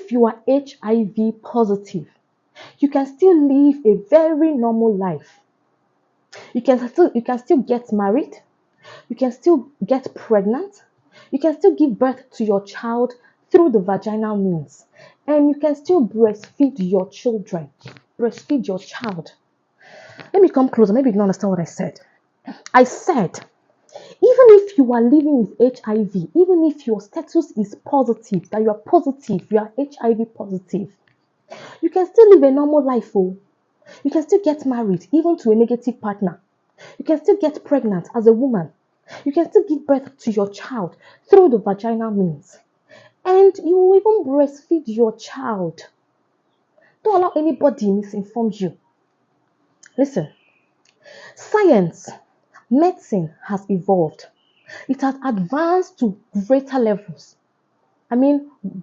if you are HIV positive, you can still live a very normal life. You can still get married. You can still get pregnant. You can still give birth to your child through the vaginal means. And you can still breastfeed your children. Breastfeed your child. Let me come closer. Maybe you don't understand what I said. I said, even if you are living with HIV, even if your status is positive, that you are positive, you are HIV positive, you can still live a normal life. Oh. You can still get married, even to a negative partner. You can still get pregnant as a woman. You can still give birth to your child through the vaginal means. And you will even breastfeed your child. Don't allow anybody misinform you. Listen, science, medicine has evolved. It has advanced to greater levels.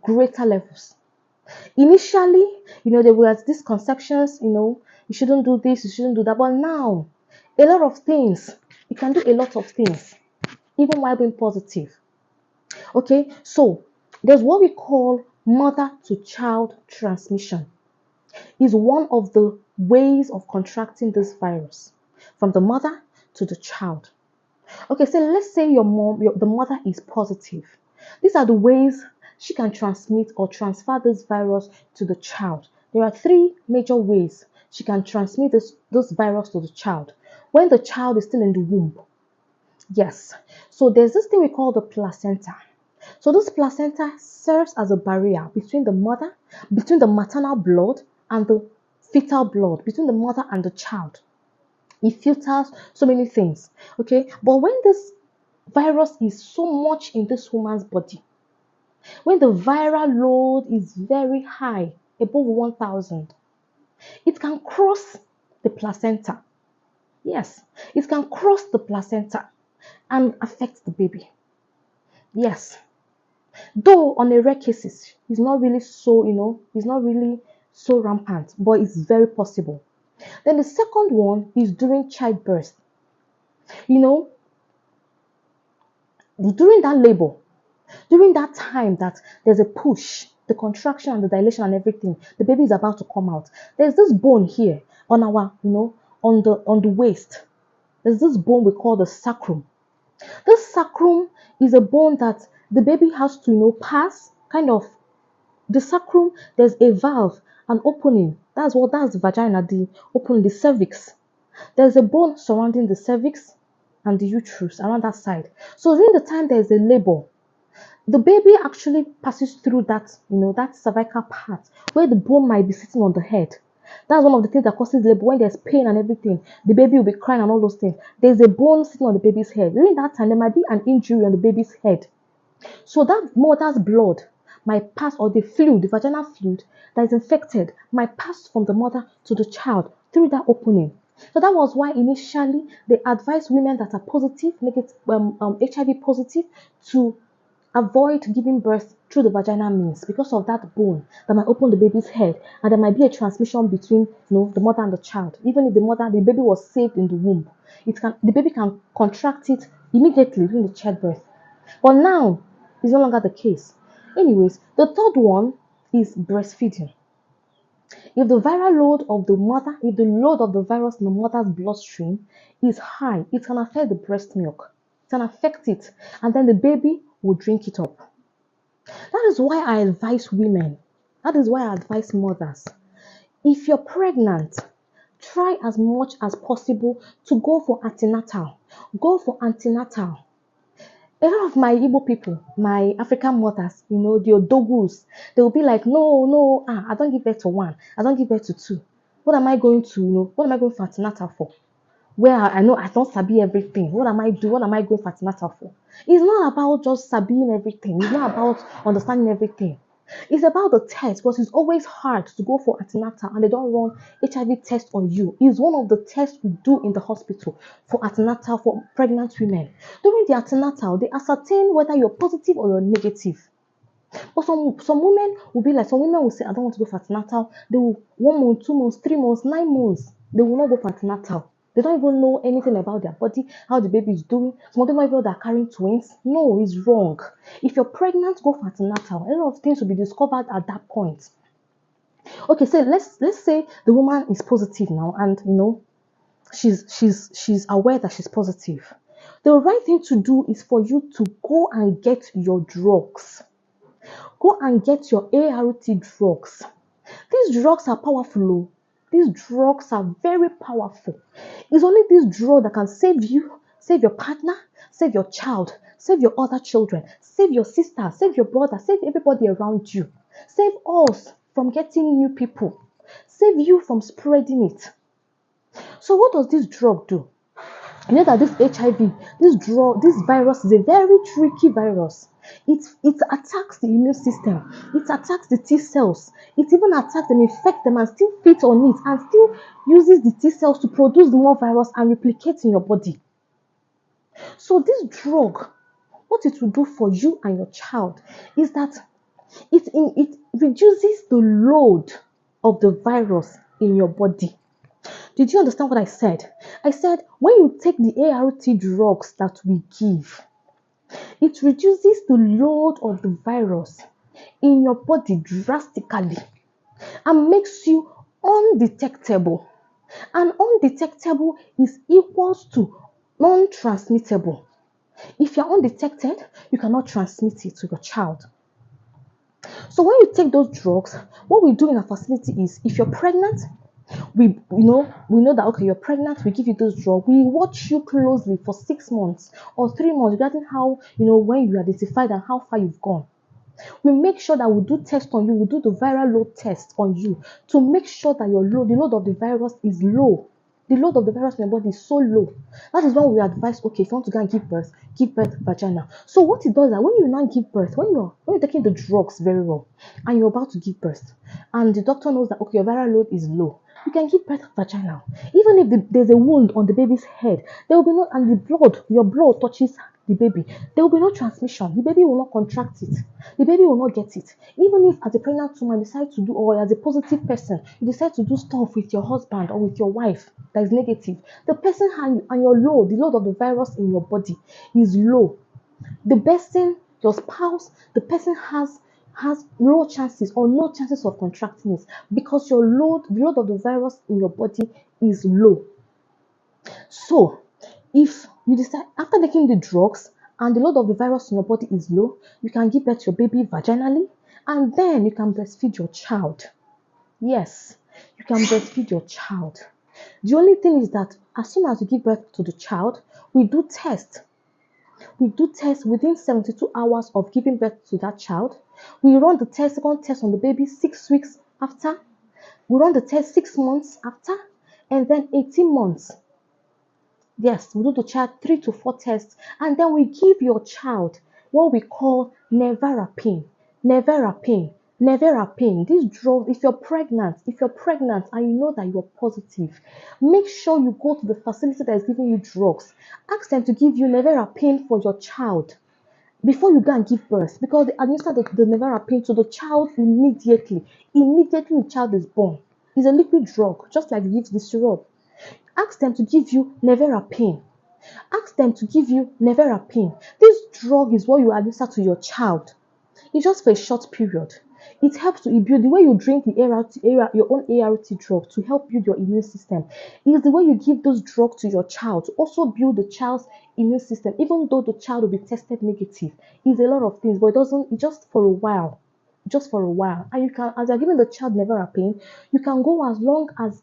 Greater levels. Initially, there were these conceptions, you shouldn't do this, you shouldn't do that. But now, a lot of things, you can do a lot of things, even while being positive. Okay, so there's what we call mother to child transmission. Is one of the ways of contracting this virus from the mother to the child. Okay, so let's say the mother is positive. These are the ways she can transmit or transfer this virus to the child. There are 3 major ways she can transmit this virus to the child when the child is still in the womb. Yes, so there's this thing we call the placenta. So this placenta serves as a barrier between the maternal blood and the fetal blood, between the mother and the child. It filters so many things. Okay, but when this virus is so much in this woman's body, when the viral load is very high, above 1,000, it can cross the placenta. Yes, it can cross the placenta and affect the baby. Yes, though on a rare cases, it's not really so rampant, but it's very possible. Then the second one is during childbirth. During that labor, during that time that there's a push, the contraction and the dilation and everything, the baby is about to come out. There's this bone here on our, on the waist. There's this bone we call the sacrum. This sacrum is a bone that the baby has to, pass, kind of. The sacrum, there's a valve, an opening. That's the vagina, the opening, the cervix. There's a bone surrounding the cervix and the uterus around that side. So during the time there's a labor, the baby actually passes through that, that cervical part where the bone might be sitting on the head. That's one of the things that causes labor. When there's pain and everything, the baby will be crying and all those things. There's a bone sitting on the baby's head. During that time, there might be an injury on the baby's head. So that mother's blood might pass, or the fluid, the vaginal fluid that is infected, might pass from the mother to the child through that opening. So that was why initially they advised women that are positive, HIV positive, to avoid giving birth through the vaginal means because of that bone that might open the baby's head, and there might be a transmission between the mother and the child. Even if the baby was saved in the womb, the baby can contract it immediately during the childbirth. But now it's no longer the case. Anyways, the third one is breastfeeding. If the viral load of the mother, if the load of the virus in the mother's bloodstream is high, it can affect the breast milk. It can affect it, and then the baby will drink it up. That is why I advise women, that is why I advise mothers, if you're pregnant, try as much as possible to go for antenatal. Go for antenatal. A lot of my Igbo people, my African mothers, the Odogus, they will be like, no, I don't give birth to 1, I don't give birth to 2. What am I going for antenatal for? Where I know I don't sabi everything. What am I doing? What am I going for antenatal for? It's not about just sabiing everything. It's not about understanding everything. It's about the test, because it's always hard to go for antenatal and they don't run HIV test on you. It's one of the tests we do in the hospital for antenatal for pregnant women. During the antenatal, they ascertain whether you're positive or you're negative. But some women will say, I don't want to go for antenatal. They will 1 month, 2 months, 3 months, 9 months. They will not go for antenatal. They don't even know anything about their body, how the baby is doing. Some of them don't even know they're carrying twins. No, it's wrong. If you're pregnant, go for antenatal. A lot of things will be discovered at that point. Okay, so let's say the woman is positive now, and she's aware that she's positive. The right thing to do is for you to go and get your drugs. Go and get your ART drugs. These drugs are powerful. Oh. These drugs are very powerful. It's only this drug that can save you, save your partner, save your child, save your other children, save your sister, save your brother, save everybody around you. Save us from getting new people. Save you from spreading it. So what does this drug do? You know that this HIV, this virus is a very tricky virus. It attacks the immune system. It attacks the T cells. It even attacks them, infect them, and still feeds on it, and still uses the T cells to produce more virus and replicate in your body. So this drug, what it will do for you and your child is that it reduces the load of the virus in your body. Did you understand what I said? I said when you take the ART drugs that we give, it reduces the load of the virus in your body drastically and makes you undetectable. And undetectable is equals to non-transmittable. If you're undetected, you cannot transmit it to your child. So when you take those drugs, what we do in our facility is if you're pregnant, we know that okay, you're pregnant, we give you those drugs, we watch you closely for 6 months or 3 months regarding how when you identified and how far you've gone. We make sure that we do tests on you, we do the viral load test on you to make sure that the load of the virus is low. The load of the virus in your body is so low. That is when we advise, okay, if you want to go and give birth vaginal. So what it does is that when you now give birth, when you're taking the drugs very well and you're about to give birth, and the doctor knows that okay, your viral load is low, you can give birth vaginal. Even if there's a wound on the baby's head, there will be no, and your blood touches the baby, there will be no transmission. The baby will not contract it. The baby will not get it. Even if as a pregnant woman decide to do, or as a positive person, you decide to do stuff with your husband or with your wife that is negative, the person and your load, the load of the virus in your body is low. The person, your spouse, the person has low chances or no chances of contracting it because the load of the virus in your body is low. So if you decide after taking the drugs and the load of the virus in your body is low, you can give birth to your baby vaginally, and then you can breastfeed your child. Yes, you can breastfeed your child. The only thing is that as soon as you give birth to the child, we do test. We do test within 72 hours of giving birth to that child. We run the second test on the baby 6 weeks after. We run the test 6 months after, and then 18 months. Yes, we do the child 3 to 4 tests, and then we give your child what we call nevirapine. Nevirapine. This drug, if you're pregnant and you know that you're positive, make sure you go to the facility that is giving you drugs. Ask them to give you nevirapine for your child before you go and give birth, because they administer the nevirapine to the child immediately. Immediately the child is born. It's a liquid drug, just like you give the syrup. Ask them to give you nevirapine. Ask them to give you nevirapine. This drug is what you administer to your child. It's just for a short period. It helps to build the way you drink your own ART drug to help build your immune system. Is the way you give those drugs to your child to also build the child's immune system, even though the child will be tested negative. It's a lot of things, but it's just for a while. Just for a while. And you can, as you're giving the child nevirapine, you can go as long as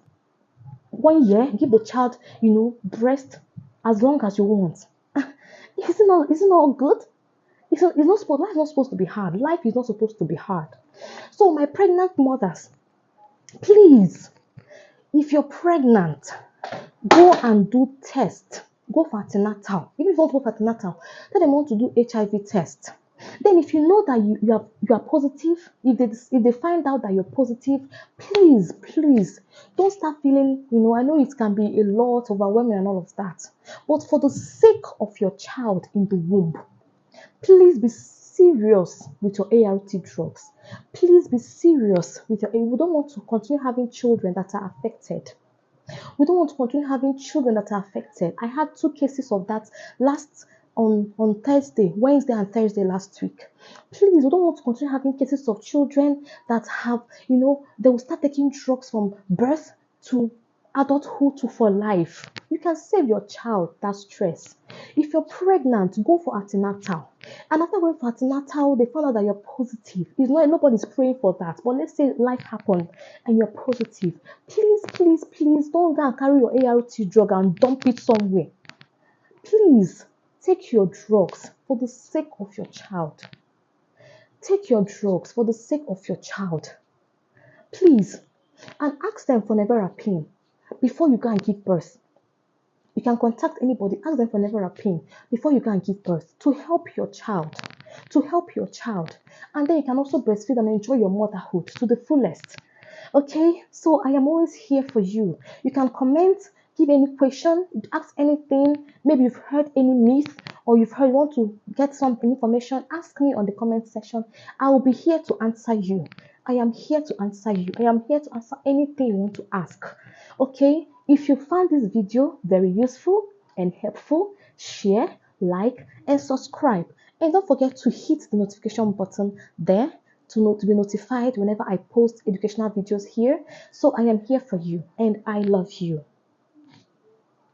1 year, give the child, breast as long as you want. Isn't all good? Life is not supposed to be hard. Life is not supposed to be hard. So my pregnant mothers, please, if you're pregnant, go and do test. Go for antenatal. Even if you want to go for antenatal, tell them want to do HIV test. Then if you know that you are positive, if they find out that you're positive, please don't start feeling, I know it can be a lot overwhelming and all of that. But for the sake of your child in the womb, please be serious with your ART drugs. Please be serious with we don't want to continue having children that are affected. We don't want to continue having children that are affected. I had 2 cases of that last on Thursday, Wednesday and Thursday last week. Please, we don't want to continue having cases of children that have, they will start taking drugs from birth to adulthood to for life. You can save your child that stress. If you're pregnant, go for antenatal. And after going for antenatal, they found out that you're positive. It's not nobody's praying for that. But let's say life happened and you're positive. Please, please, please don't go and carry your ART drug and dump it somewhere. Please take your drugs for the sake of your child. Take your drugs for the sake of your child. Please. And ask them for nevirapine before you go and give birth. You can contact anybody, ask them for nevirapine before you go and give birth to help your child. To help your child. And then you can also breastfeed and enjoy your motherhood to the fullest. Okay, so I am always here for you. You can comment, give any question, ask anything. Maybe you've heard any myth or you want to get some information, ask me on the comment section. I will be here to answer you. I am here to answer you. I am here to answer anything you want to ask. Okay, if you found this video very useful and helpful, share, like, and subscribe. And don't forget to hit the notification button there to be notified whenever I post educational videos here. So I am here for you and I love you.